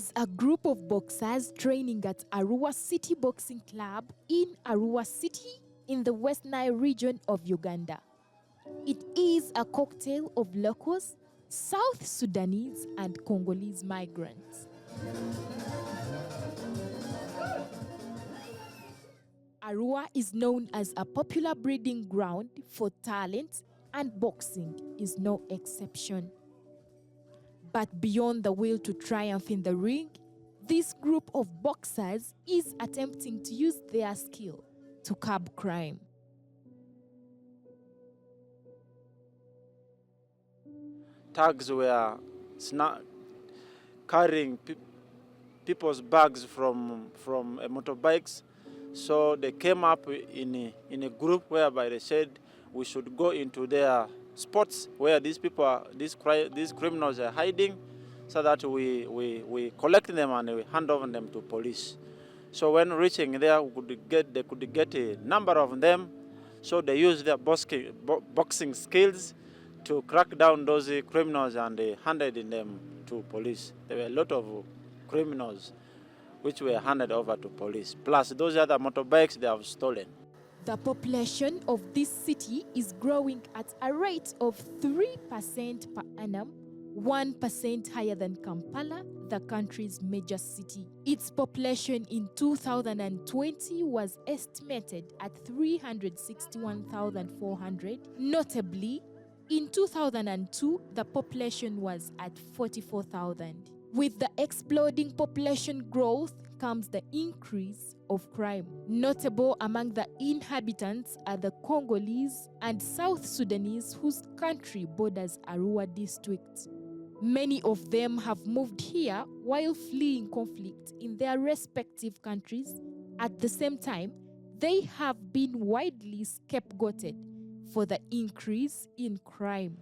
is a group of boxers training at Arua City Boxing Club in Arua City in the West Nile region of Uganda. It is a cocktail of locals, South Sudanese and Congolese migrants. Arua is known as a popular breeding ground for talent, and boxing is no exception. But beyond the will to triumph in the ring, this group of boxers is attempting to use their skill to curb crime. Thugs were carrying people's bags from motorbikes. So they came up in a group whereby they said we should go into their spots where these criminals are hiding, so that we collect them and we hand over them to police. So when reaching there, they could get a number of them. So they used their boxing skills to crack down those criminals, and they handed them to police. There were a lot of criminals which were handed over to police. Plus those other motorbikes they have stolen. The population of this city is growing at a rate of 3% per annum, 1% higher than Kampala, the country's major city. Its population in 2020 was estimated at 361,400. Notably, in 2002, the population was at 44,000. With the exploding population growth comes the increase of crime. Notable among the inhabitants are the Congolese and South Sudanese, whose country borders Arua district. Many of them have moved here while fleeing conflict in their respective countries. At the same time, they have been widely scapegoated for the increase in crime.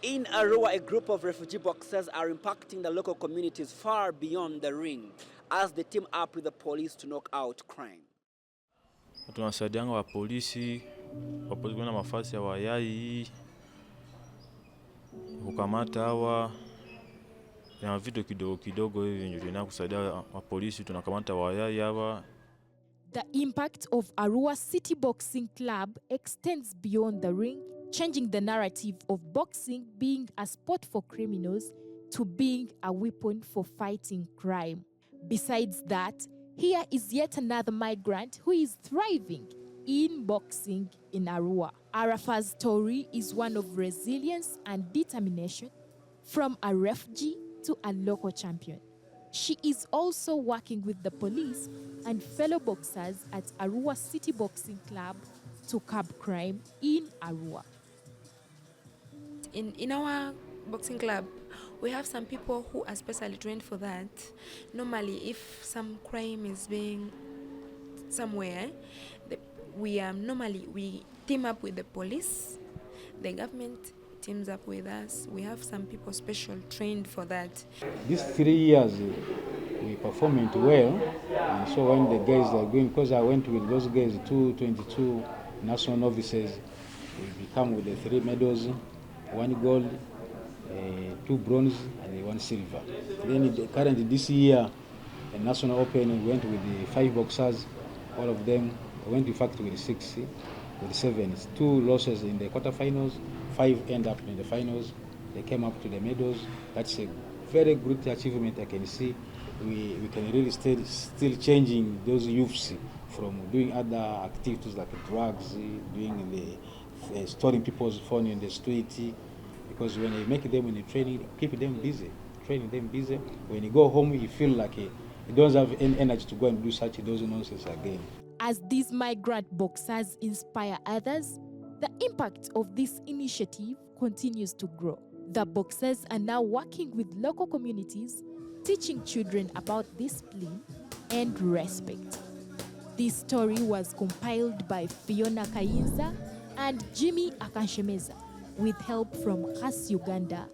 In Arua, a group of refugee boxers are impacting the local communities far beyond the ring as they team up with the police to knock out crime. Tunasaidianga wa polisi kuna mafasi ya wayai kukamata hawa na vitu kidogo hivi ndio tunakusaidia wa polisi, tunakamata wayai hawa. The impact of Arua City Boxing Club extends beyond the ring, changing the narrative of boxing being a sport for criminals to being a weapon for fighting crime. Besides that, here is yet another migrant who is thriving in boxing in Arua. Arafa's story is one of resilience and determination, from a refugee to a local champion. She is also working with the police and fellow boxers at Arua City Boxing Club to curb crime in Arua. In our boxing club, we have some people who are specially trained for that. Normally, if some crime is being somewhere, we team up with the police, the government teams up with us. We have some people special trained for that. These 3 years, we performed well, and so when the guys are going, because I went with those guys, 222 national novices, we become with the 3 medals, 1 gold, 2 bronze, and 1 silver. Then currently this year, the national open, we went with the 5 boxers, all of them. We went in fact with 6, with 7. 2 losses in the quarterfinals, 5 end up in the finals. They came up to the medals. That's a very good achievement. I can see we can really still changing those youths from doing other activities like drugs, doing the storing people's phone in the street. Because when you make them in the training, keep them busy, training them busy. When you go home, you feel like you don't have any energy to go and do such those nonsense again. As these migrant boxers inspire others, the impact of this initiative continues to grow. The boxers are now working with local communities, teaching children about discipline and respect. This story was compiled by Fiona Kayinza and Jimmy Akanshemeza with help from Khas Uganda